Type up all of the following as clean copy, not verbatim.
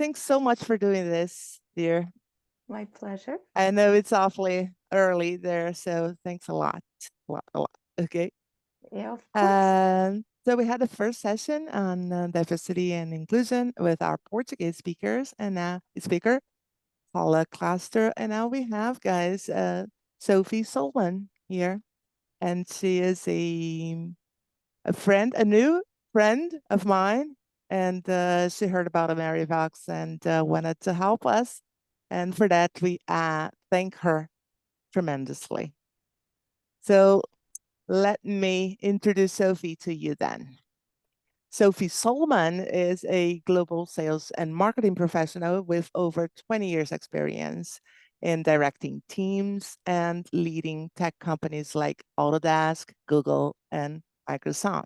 thanks so much for doing this, dear. My pleasure. I know it's awfully early there, so thanks a lot. A lot. Okay. Yeah, of course. So we had the first session on diversity and inclusion with our Portuguese speakers and now speaker, Paula Cluster. And now we have, guys, Sophie Solomon here. And she is a friend, a new friend of mine. And she heard about AmeriVox and wanted to help us. And for that, we thank her tremendously. So let me introduce Sophie to you then. Sophie Solomon is a global sales and marketing professional with over 20 years experience in directing teams and leading tech companies like Autodesk, Google, and Microsoft.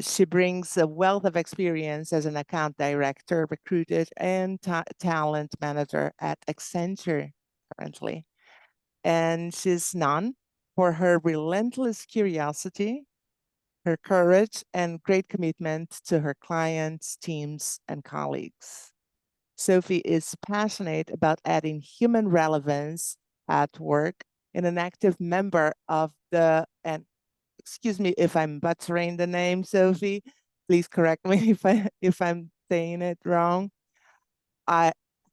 She brings a wealth of experience as an account director, recruiter, and talent manager at Accenture currently. And she's known for her relentless curiosity, her courage, and great commitment to her clients, teams, and colleagues. Sophie is passionate about adding human relevance at work and an active member of the, and excuse me if I'm butchering the name, Sophie. Please correct me if I'm saying it wrong.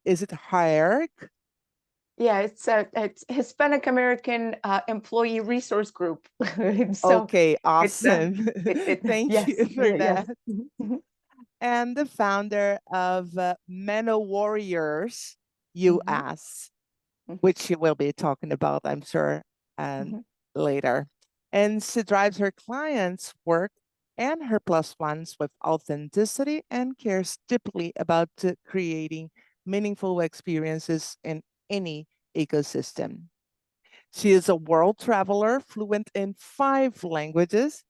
Is it HAERG? Yeah, it's Hispanic American Employee Resource Group. So Okay, it's awesome. Thank yes, you for yes. that. And the founder of MenowarriorsUS, Mhm, which she will be talking about, I'm sure, and mhm. later. And she drives her clients' work and her plus ones with authenticity and cares deeply about creating meaningful experiences in any ecosystem. She is a world traveler, fluent in 5 languages,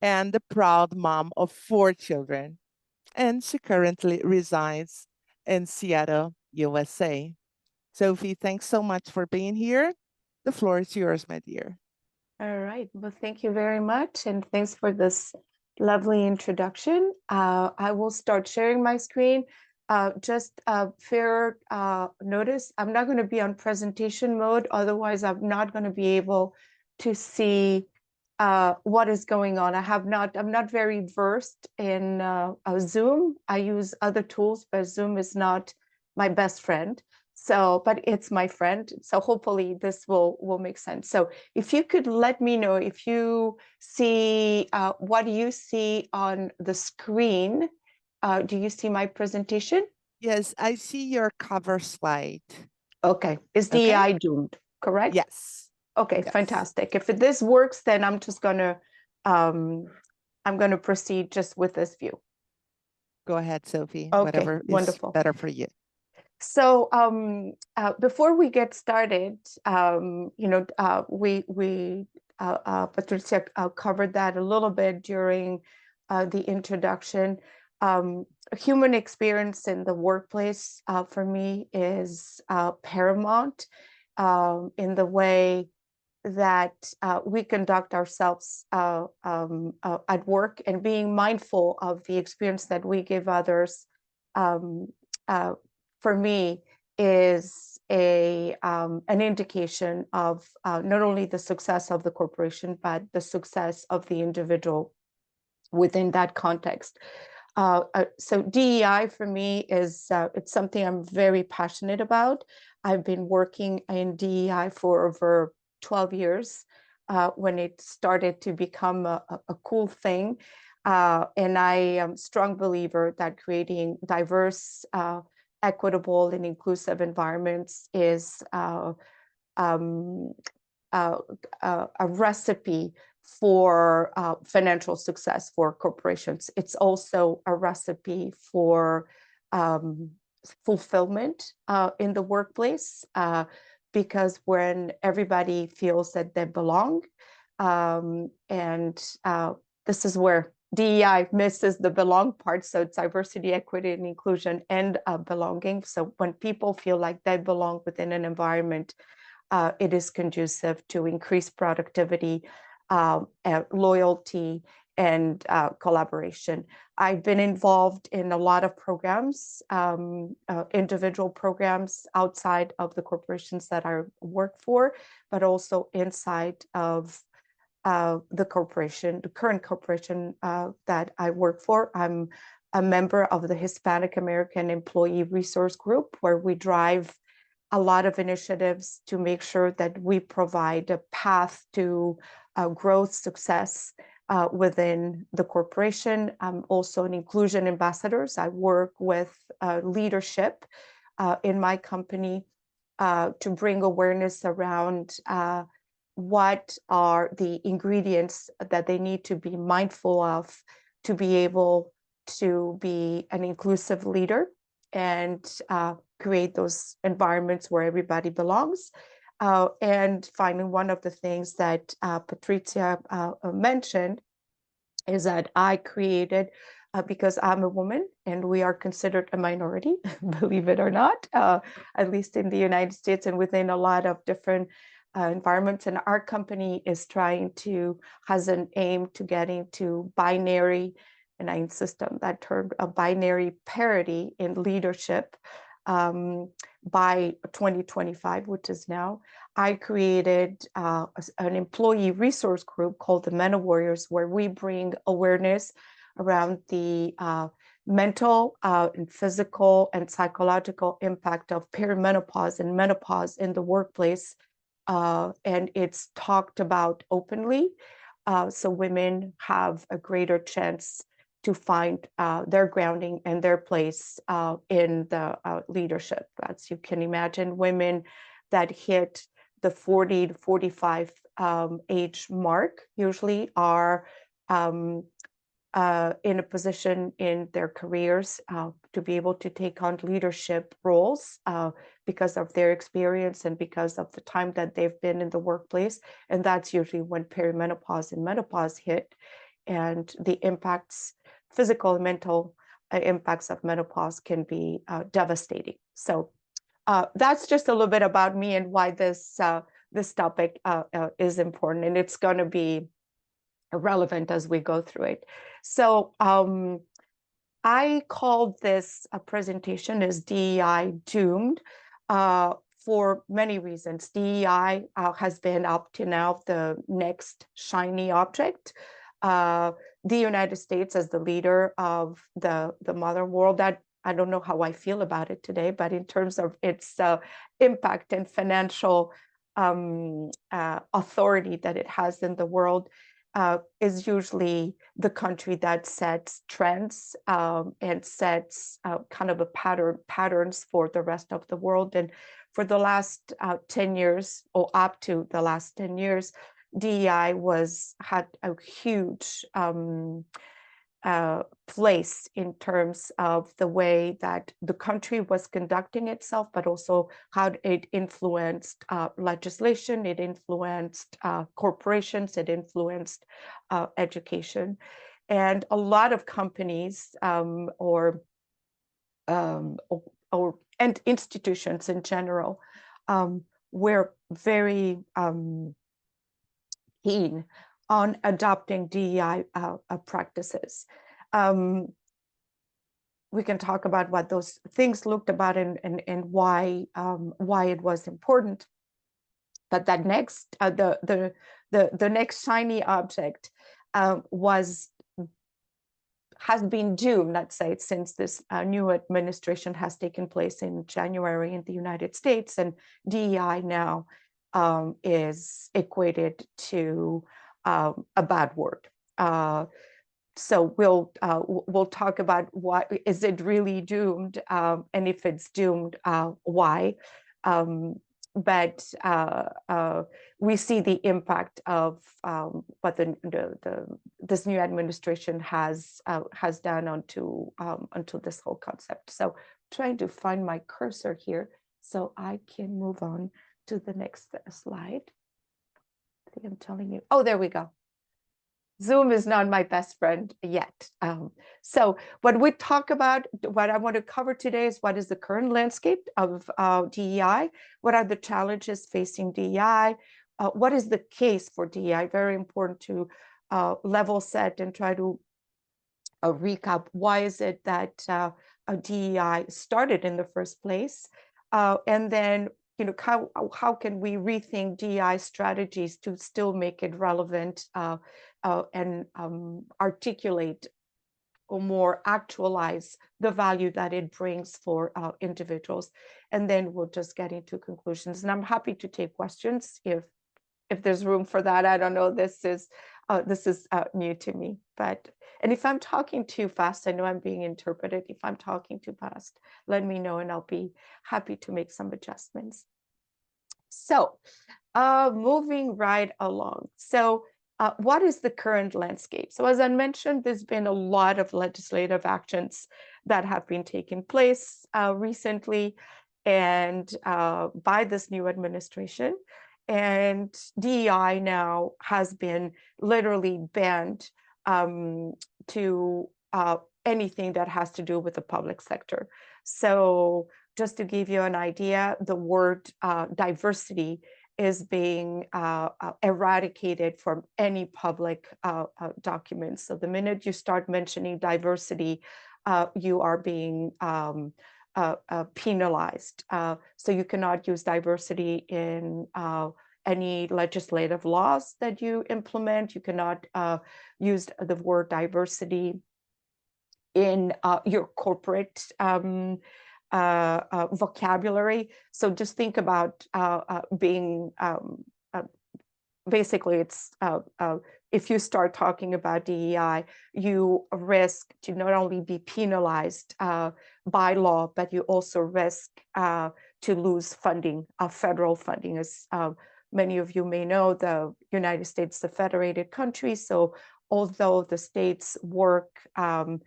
and the proud mom of 4 children. And she currently resides in Seattle, USA. Sophie, thanks so much for being here. The floor is yours, my dear. All right. Well, thank you very much, and thanks for this lovely introduction. I will start sharing my screen. Just fair notice, I'm not going to be on presentation mode. Otherwise, I'm not going to be able to see what is going on. I'm not very versed in Zoom. I use other tools, but Zoom is not my best friend. So, but it's my friend. So hopefully this will make sense. So if you could let me know if you see what do you see on the screen? Do you see my presentation? Yes, I see your cover slide. Okay. Is Okay? DEI doomed? Correct? Yes. Okay, Yes. fantastic. If this works, then um, I'm gonna proceed just with this view. Go ahead, Sophie. Okay, Whatever is wonderful. better for you. So before we get started, Patricia covered that a little bit during the introduction. Human experience in the workplace for me is paramount in the way that we conduct ourselves at work, and being mindful of the experience that we give others. Um, for me, is an indication of not only the success of the corporation, but the success of the individual within that context. So DEI for me is it's something I'm very passionate about. I've been working in DEI for over 12 years when it started to become a cool thing. And I am a strong believer that creating diverse, equitable, and inclusive environments is um, a recipe for financial success for corporations. It's also a recipe for fulfillment in the workplace, because when everybody feels that they belong, and this is where DEI misses the belong part. So it's diversity, equity, and inclusion, and belonging. So when people feel like they belong within an environment, it is conducive to increased productivity, loyalty, and collaboration. I've been involved in a lot of programs, individual programs outside of the corporations that I work for, but also inside of the current corporation that I work for. I'm a member of the Hispanic American Employee Resource Group, where we drive a lot of initiatives to make sure that we provide a path to growth, success within the corporation. I'm also an inclusion ambassador. I work with leadership in my company to bring awareness around what are the ingredients that they need to be mindful of to be able to be an inclusive leader and create those environments where everybody belongs. And finally, one of the things that Patricia mentioned is that I created, because I'm a woman and we are considered a minority, believe it or not, at least in the United States and within a lot of different environments. And our company is has an aim to getting to binary, and I insist on that term, a binary parity in leadership by 2025, which is now. I created an employee resource group called the MenowarriorsUS, where we bring awareness around the mental and physical and psychological impact of perimenopause and menopause in the workplace. And it's talked about openly, so women have a greater chance to find their grounding and their place in the leadership. As you can imagine, women that hit the 40 to 45 age mark usually are in a position in their careers to be able to take on leadership roles because of their experience and because of the time that they've been in the workplace. And that's usually when perimenopause and menopause hit, and the impacts, physical and mental impacts of menopause can be devastating. So that's just a little bit about me and why this topic is important, and it's going to be relevant as we go through it. So I called this presentation as DEI Doomed for many reasons. DEI has been up to now the next shiny object. The United States as the leader of the modern world, that I don't know how I feel about it today, but in terms of its impact and financial authority that it has in the world, is usually the country that sets trends and sets kind of patterns for the rest of the world. And for the last 10 years, or up to the last 10 years, DEI had a huge place in terms of the way that the country was conducting itself, but also how it influenced legislation, it influenced corporations, it influenced education. And a lot of companies and institutions in general were very keen on adopting DEI practices. We can talk about what those things looked about and why it was important. But that next, the next shiny object has been doomed, let's say, since this new administration has taken place in January in the United States, and DEI now is equated to a bad word. So we'll talk about why is it really doomed, and if it's doomed, why. But we see the impact of what this new administration has done onto this whole concept. So trying to find my cursor here so I can move on to the next slide. I think I'm telling you. Oh, there we go. Zoom is not my best friend yet. So what we talk about, what I want to cover today is what is the current landscape of DEI? What are the challenges facing DEI? What is the case for DEI? Very important to level set and try to recap why is it that DEI started in the first place, and then how can we rethink DEI strategies to still make it relevant and articulate or more actualize the value that it brings for individuals. And then we'll just get into conclusions. And I'm happy to take questions if there's room for that. I don't know. This is new to me, and if I'm talking too fast, I know I'm being interpreted. If I'm talking too fast, let me know and I'll be happy to make some adjustments. So moving right along. So what is the current landscape? So as I mentioned, there's been a lot of legislative actions that have been taking place recently and by this new administration. And DEI now has been literally banned to anything that has to do with the public sector. So just to give you an idea, the word diversity is being eradicated from any public documents. So the minute you start mentioning diversity, you are being penalized. So you cannot use diversity in any legislative laws that you implement. You cannot use the word diversity in your corporate vocabulary. So just think about being basically it's if you start talking about DEI, you risk to not only be penalized by law, but you also risk to lose funding, federal funding. As many of you may know, the United States is a federated country, so although the states work have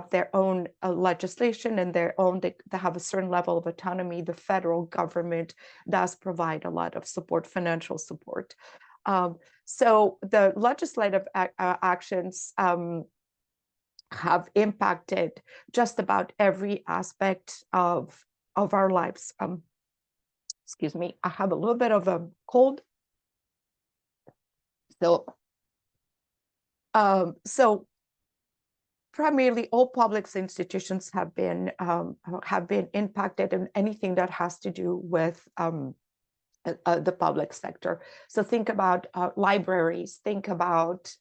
their own legislation and they have a certain level of autonomy, the federal government does provide a lot of support, financial support. So the legislative actions have impacted just about every aspect of our lives. Excuse me, I have a little bit of a cold. So primarily all public institutions have been impacted in anything that has to do with the public sector. So think about libraries, think about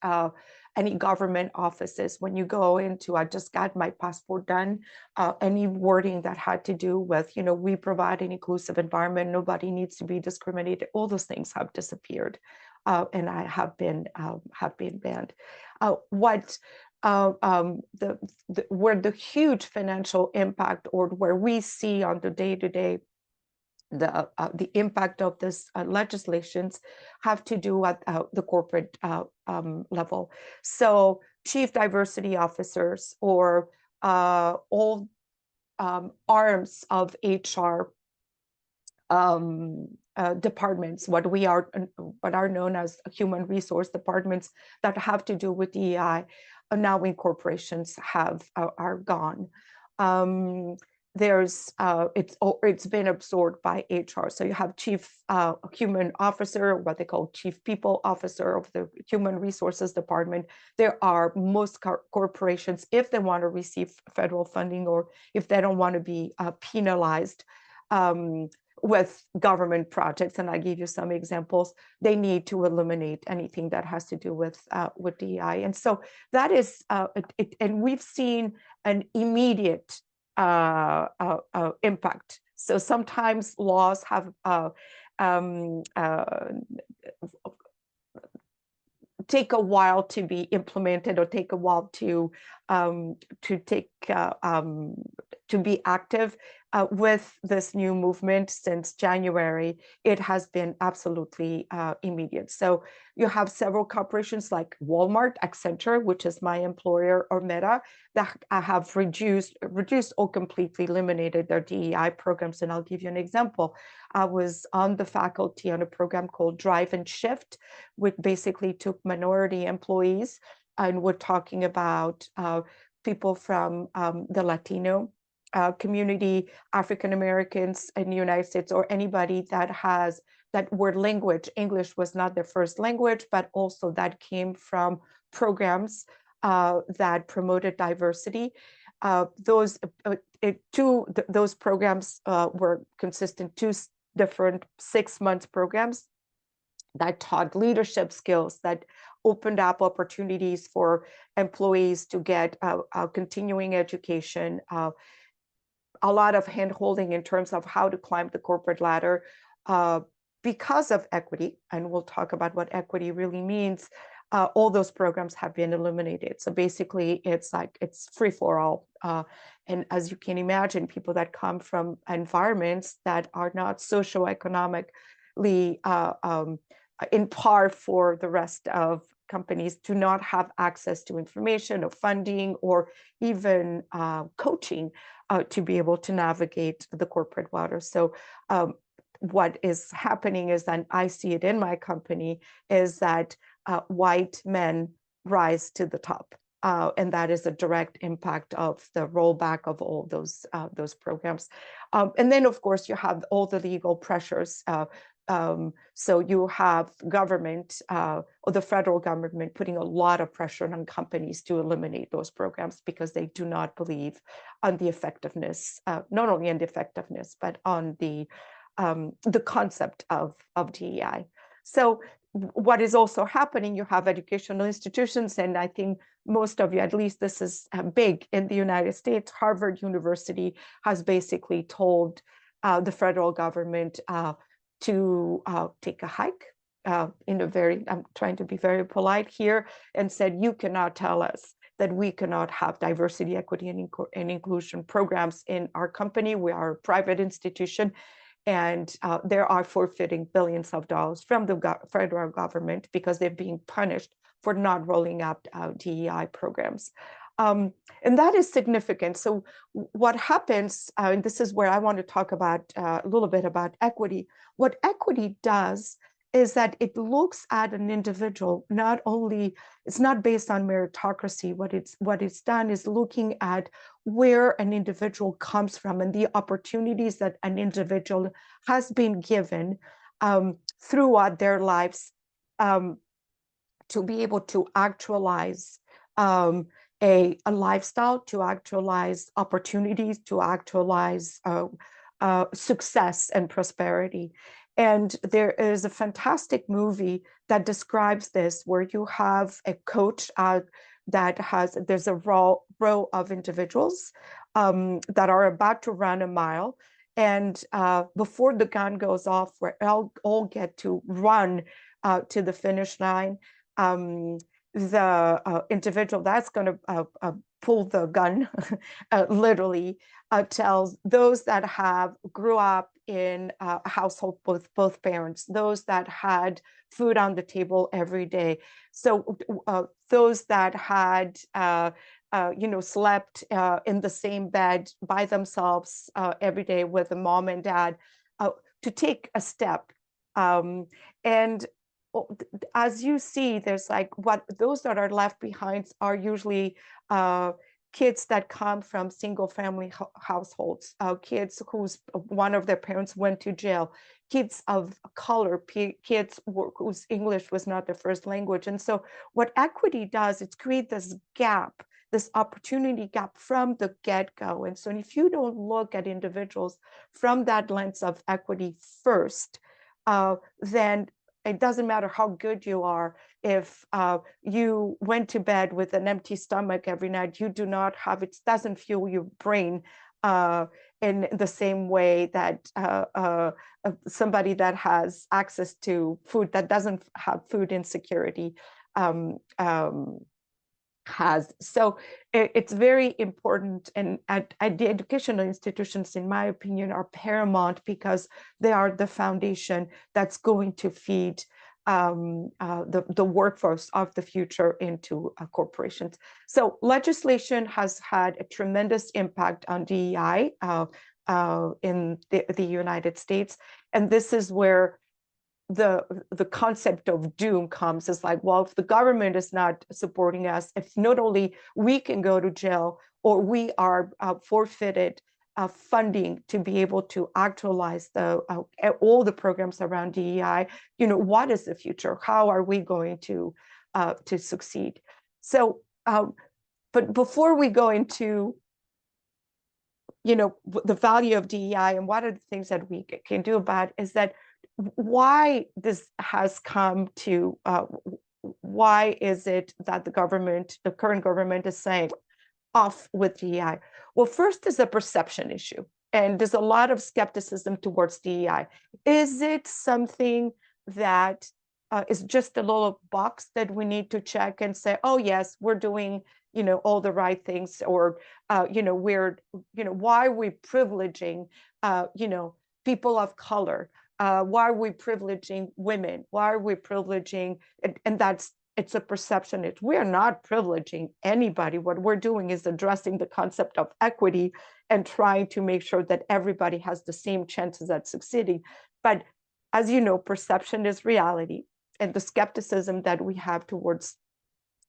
any government offices. When you go into, I just got my passport done, any wording that had to do with, we provide an inclusive environment, nobody needs to be discriminated, all those things have disappeared. And I have been banned. Where the huge financial impact, or where we see on the day-to-day the impact of this legislations, have to do at the corporate level. So chief diversity officers or all arms of HR departments, what are known as human resource departments that have to do with DEI, now in corporations are gone. It's been absorbed by HR. So you have chief human officer, what they call chief people officer of the human resources department. There are most corporations, if they want to receive federal funding or if they don't want to be penalized with government projects, and I give you some examples, they need to eliminate anything that has to do with DEI. And so that is, and we've seen an immediate impact. So sometimes laws have take a while to be implemented or take a while to be active. With this new movement since January, it has been absolutely immediate. So you have several corporations like Walmart, Accenture, which is my employer, or Meta, that have reduced or completely eliminated their DEI programs. And I'll give you an example. I was on the faculty on a program called Drive and Shift, which basically took minority employees, and we're talking about people from the Latino community, African Americans in the United States, or anybody where English was not their first language, but also that came from programs that promoted diversity. Those programs were consistent, two different 6-month programs that taught leadership skills, that opened up opportunities for employees to get continuing education, a lot of hand-holding in terms of how to climb the corporate ladder because of equity, and we'll talk about what equity really means. All those programs have been eliminated. So basically, it's free for all. And as you can imagine, people that come from environments that are not socioeconomically in par for the rest of companies do not have access to information or funding or even coaching to be able to navigate the corporate water. So what is happening is, and I see it in my company, is that white men rise to the top. And that is a direct impact of the rollback of all those programs. And then, of course, you have all the legal pressures. So you have government or the federal government putting a lot of pressure on companies to eliminate those programs because they do not believe on the effectiveness, not only on the effectiveness, but on the concept of DEI. So what is also happening, you have educational institutions, and I think most of you, at least this is big in the United States, Harvard University has basically told the federal government to take a hike I'm trying to be very polite here, and said, you cannot tell us that we cannot have diversity, equity, and inclusion programs in our company. We are a private institution, and they are forfeiting billions of dollars from the federal government because they're being punished for not rolling out DEI programs. And that is significant. So what happens, and this is where I want to talk about a little bit about equity. What equity does is that it looks at an individual, it's not based on meritocracy. What it's done is looking at where an individual comes from and the opportunities that an individual has been given throughout their lives to be able to actualize a lifestyle, to actualize opportunities, to actualize success and prosperity. And there is a fantastic movie that describes this, where you have a coach there's a row of individuals that are about to run a mile. And before the gun goes off, where all get to run to the finish line, the individual that's going to pull the gun literally tells those that grew up in a household with both parents, those that had food on the table every day, so those that had slept in the same bed by themselves every day with a mom and dad, to take a step. And as you see, there's those that are left behind are usually kids that come from single family households, kids one of their parents went to jail, kids of color, kids whose English was not their first language. And so what equity does, it's create this gap, this opportunity gap from the get-go. And so if you don't look at individuals from that lens of equity first, then it doesn't matter how good you are. If you went to bed with an empty stomach every night, you do not have, it doesn't fuel your brain in the same way that somebody that has access to food, that doesn't have food insecurity, has. So it's very important, and at the educational institutions, in my opinion, are paramount because they are the foundation that's going to feed the workforce of the future into corporations. So legislation has had a tremendous impact on DEI in the United States, and this is where the concept of doom comes. Is like, well, if the government is not supporting us, if not only we can go to jail or we are forfeited funding to be able to actualize all the programs around DEI. What is the future? How are we going to succeed? So, but before we go into the value of DEI and what are the things that we can do about is that why this has come to why is it that the current government is saying off with DEI? Well, first is a perception issue, and there's a lot of skepticism towards DEI. Is it something that is just a little box that we need to check and say, oh yes, we're doing all the right things, or why are we privileging people of color? Why are we privileging women? Why are we privileging? And it's a perception. We are not privileging anybody. What we're doing is addressing the concept of equity and trying to make sure that everybody has the same chances at succeeding. But as you know, perception is reality, and the skepticism that we have towards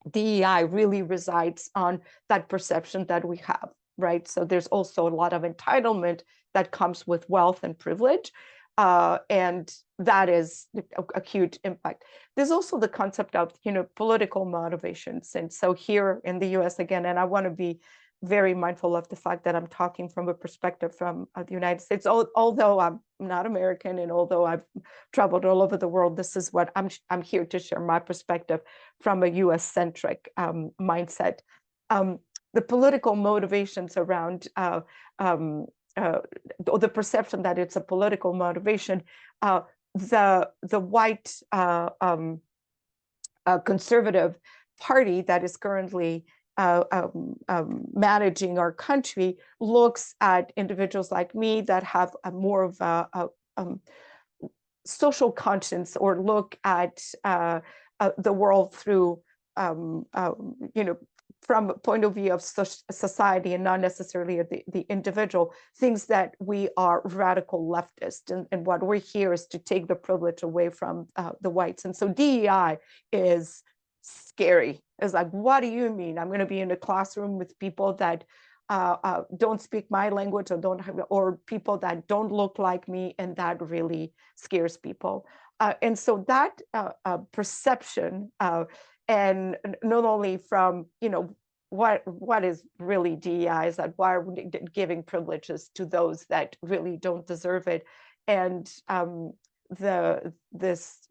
DEI really resides on that perception that we have, right? So there's also a lot of entitlement that comes with wealth and privilege. And that is a huge impact. There's also the concept of, political motivations. And so here in the US again, and I want to be very mindful of the fact that I'm talking from a perspective from the United States, although I'm not American and although I've traveled all over the world, this is what I'm here to share my perspective from a US-centric mindset. The political motivations around or the perception that it's a political motivation, the white conservative party that is currently managing our country looks at individuals like me that have a more of a social conscience, or look at the world through from a point of view of society and not necessarily the individual, thinks that we are radical leftists. And what we're here is to take the privilege away from the whites. And so DEI is scary. It's like, what do you mean? I'm going to be in a classroom with people that don't speak my language, or people that don't look like me, and that really scares people. And so that perception, and not only from what is really DEI, is that why are we giving privileges to those that really don't deserve it, and this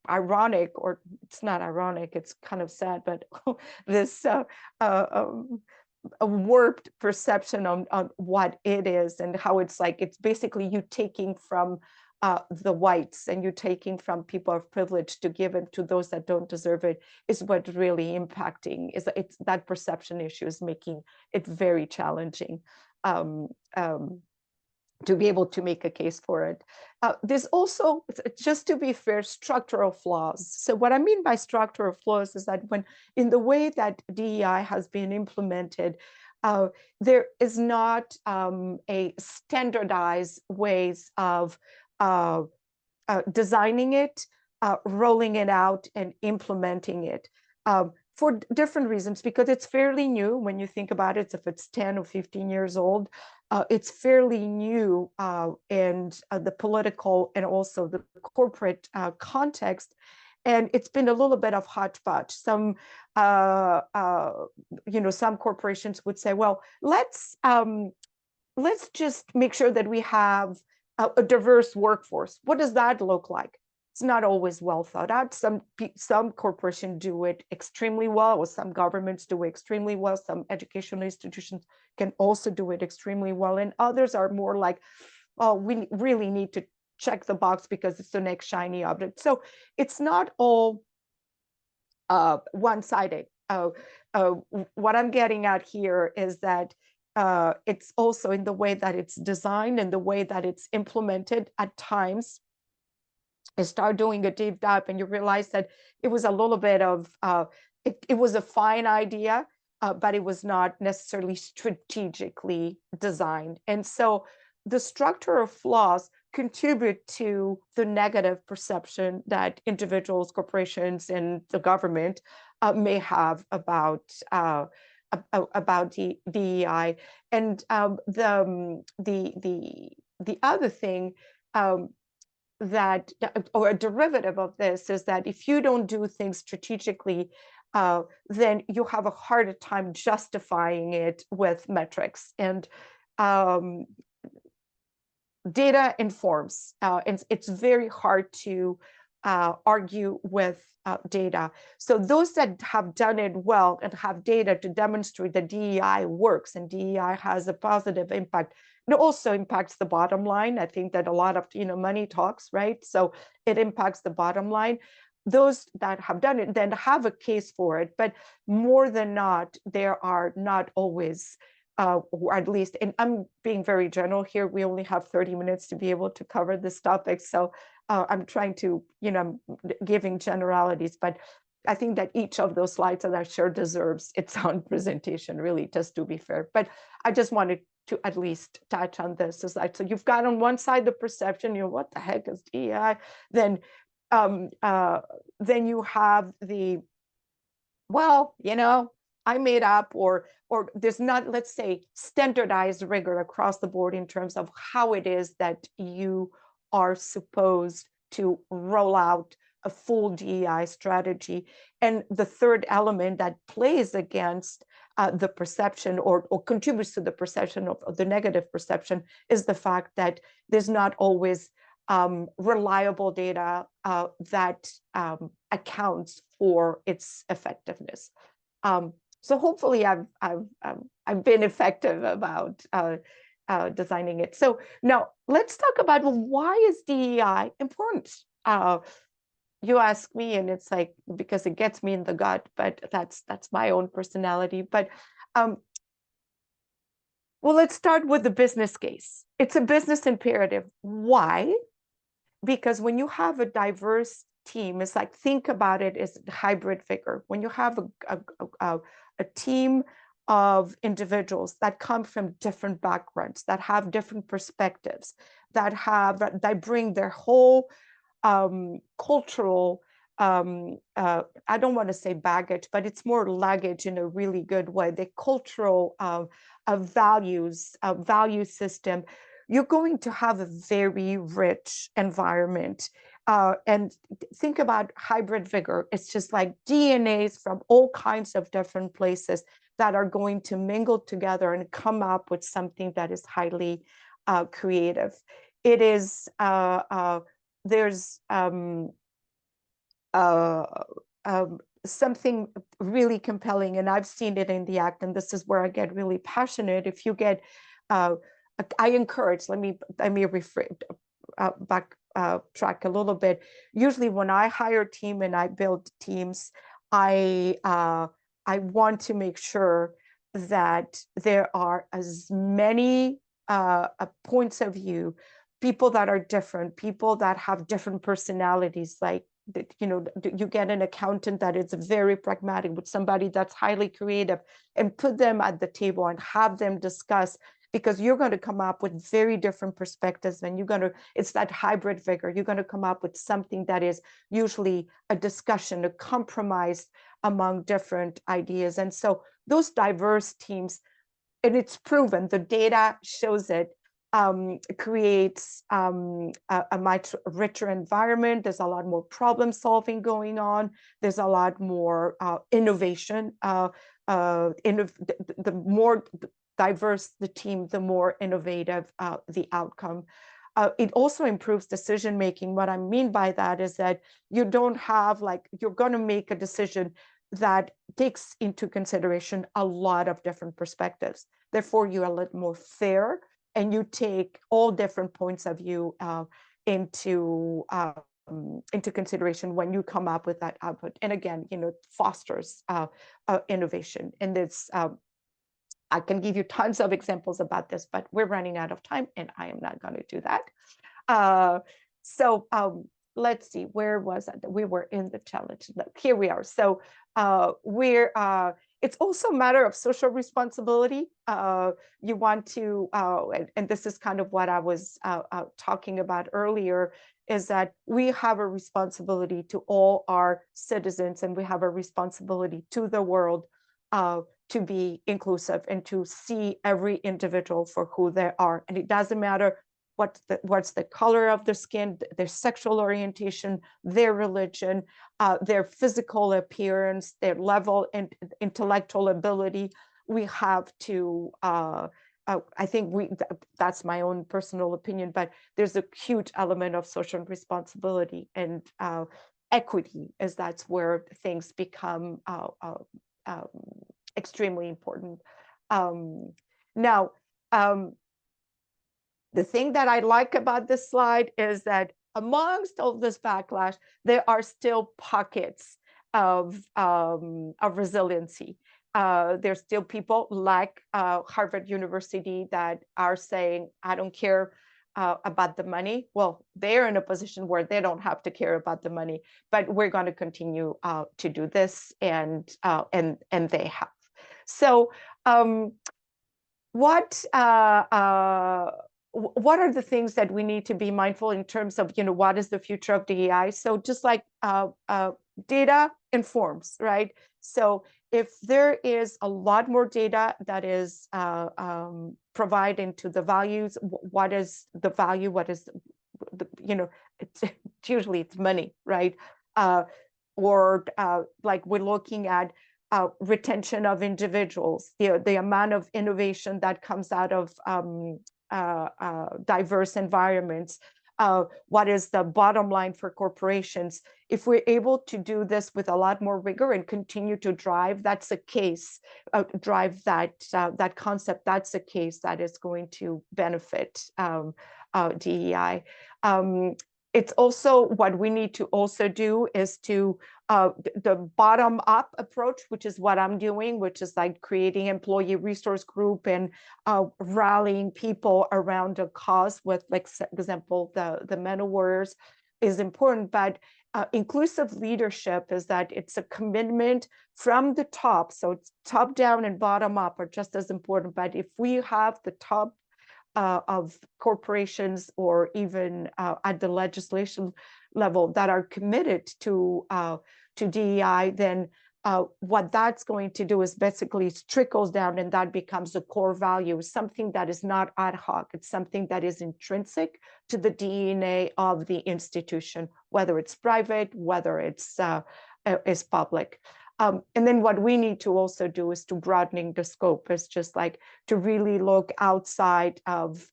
ironic, or it's not ironic, it's kind of sad, but this a warped perception on what it is, and how it's like it's basically you taking from the whites and you taking from people of privilege to give it to those that don't deserve it, is what really impacting. It's that perception issue is making it very challenging to be able to make a case for it. There's also, just to be fair, structural flaws. So what I mean by structural flaws is that when in the way that DEI has been implemented, there is not a standardized ways of designing it, rolling it out, and implementing it for different reasons, because it's fairly new when you think about it. If it's 10 or 15 years old, it's fairly new in the political and also the corporate context. And it's been a little bit of hodgepodge. Some corporations would say, well, let's just make sure that we have a diverse workforce. What does that look like? It's not always well thought out. Some corporations do it extremely well, or some governments do it extremely well. Some educational institutions can also do it extremely well. And others are more like, oh, we really need to check the box because it's the next shiny object. So it's not all one-sided. What I'm getting at here is that it's also in the way that it's designed and the way that it's implemented. At times, you start doing a deep dive and you realize that it was a little bit of, it was a fine idea, but it was not necessarily strategically designed. And so the structural flaws contribute to the negative perception that individuals, corporations, and the government may have about about DEI. And the other thing that, or a derivative of this, is that if you don't do things strategically, then you have a harder time justifying it with metrics. And data informs. It's very hard to argue with data. So those that have done it well and have data to demonstrate that DEI works and DEI has a positive impact, it also impacts the bottom line. I think that a lot of money talks, right? So it impacts the bottom line. Those that have done it then have a case for it, but more than not, there are not always or at least, and I'm being very general here, we only have 30 minutes to be able to cover this topic. So I'm trying to, I'm giving generalities, but I think that each of those slides that I shared deserves its own presentation, really, just to be fair. But I just wanted to at least touch on this. Is like, so you've got on one side the perception, what the heck is DEI? Then you have the, well, I made up, or there's not, let's say, standardized rigor across the board in terms of how it is that you are supposed to roll out a full DEI strategy. And the third element that plays against the perception or contributes to the perception of the negative perception is the fact that there's not always reliable data that accounts for its effectiveness. So hopefully I've been effective about designing it. So now let's talk about, well, why is DEI important? You ask me, and it's like, because it gets me in the gut, but that's my own personality. But well, let's start with the business case. It's a business imperative. Why? Because when you have a diverse team, it's like, think about it as hybrid vigor. When you have a team of individuals that come from different backgrounds, that have different perspectives, that bring their whole cultural, I don't want to say baggage, but it's more luggage in a really good way, the cultural values, value system, you're going to have a very rich environment. And think about hybrid vigor. It's just like DNAs from all kinds of different places that are going to mingle together and come up with something that is highly creative. It is, there's something really compelling, and I've seen it in the act, and this is where I get really passionate. If you get, I encourage, let me backtrack a little bit. Usually when I hire a team and I build teams, I want to make sure that there are as many points of view, people that are different, people that have different personalities, like, you get an accountant that is very pragmatic with somebody that's highly creative, and put them at the table and have them discuss, because you're going to come up with very different perspectives, and it's that hybrid vigor. You're going to come up with something that is usually a discussion, a compromise among different ideas. And so those diverse teams, and it's proven, the data shows it, creates a much richer environment. There's a lot more problem solving going on. There's a lot more innovation. The more diverse the team, the more innovative the outcome. It also improves decision making. What I mean by that is that you don't have, like, you're going to make a decision that takes into consideration a lot of different perspectives. Therefore, you're a little more fair, and you take all different points of view into consideration when you come up with that output. And again, fosters innovation. And it's, I can give you tons of examples about this, but we're running out of time, and I am not going to do that. So let's see, where was I? We were in the challenge. Look, here we are. So it's also a matter of social responsibility. You want to, and this is kind of what I was talking about earlier, is that we have a responsibility to all our citizens, and we have a responsibility to the world to be inclusive and to see every individual for who they are. And it doesn't matter what's the color of their skin, their sexual orientation, their religion, their physical appearance, their level and intellectual ability. We have to, I think that's my own personal opinion, but there's a huge element of social responsibility and equity, as that's where things become extremely important. Now, the thing that I like about this slide is that amongst all this backlash, there are still pockets of resiliency. There's still people like Harvard University that are saying, I don't care about the money. Well, they're in a position where they don't have to care about the money, but we're going to continue to do this, and they have. So what are the things that we need to be mindful in terms of, what is the future of DEI? So just like data informs, right? So if there is a lot more data that is provided to the values, what is the value? What is it's usually it's money, right? Or like we're looking at retention of individuals, the amount of innovation that comes out of diverse environments. What is the bottom line for corporations? If we're able to do this with a lot more rigor and continue to drive, that's a case, drive that concept, that's a case that is going to benefit DEI. It's also what we need to also do is to the bottom up approach, which is what I'm doing, which is like creating employee resource group and rallying people around a cause with, like, for example, the Men of Warriors is important. But inclusive leadership is that it's a commitment from the top. So it's top down and bottom up are just as important. But if we have the top of corporations or even at the legislation level that are committed to DEI, then what that's going to do is basically trickles down, and that becomes a core value, something that is not ad hoc. It's something that is intrinsic to the DNA of the institution, whether it's private, whether it's is public. And then what we need to also do is to broadening the scope. It's just like to really look outside of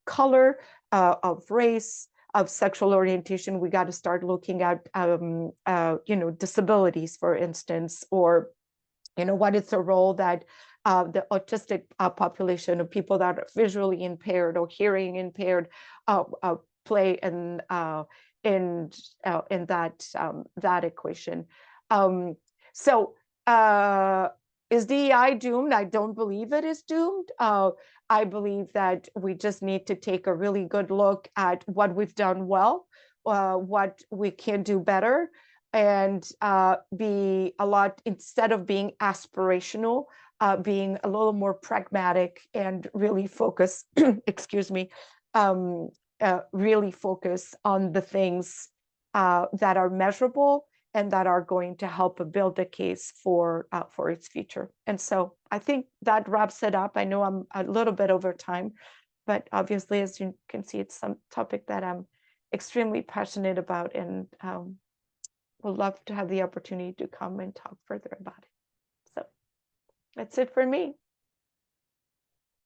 color, of race, of sexual orientation. We got to start looking at, disabilities, for instance, or, what is the role that the autistic population of people that are visually impaired or hearing impaired play in that equation. So is DEI doomed? I don't believe it is doomed. I believe that we just need to take a really good look at what we've done well, what we can do better, and be a lot, instead of being aspirational, being a little more pragmatic and really focus, excuse me, really focus on the things that are measurable and that are going to help build a case for its future. And so I think that wraps it up. I know I'm a little bit over time, but obviously, as you can see, it's some topic that I'm extremely passionate about, and would love to have the opportunity to come and talk further about it. So that's it for me.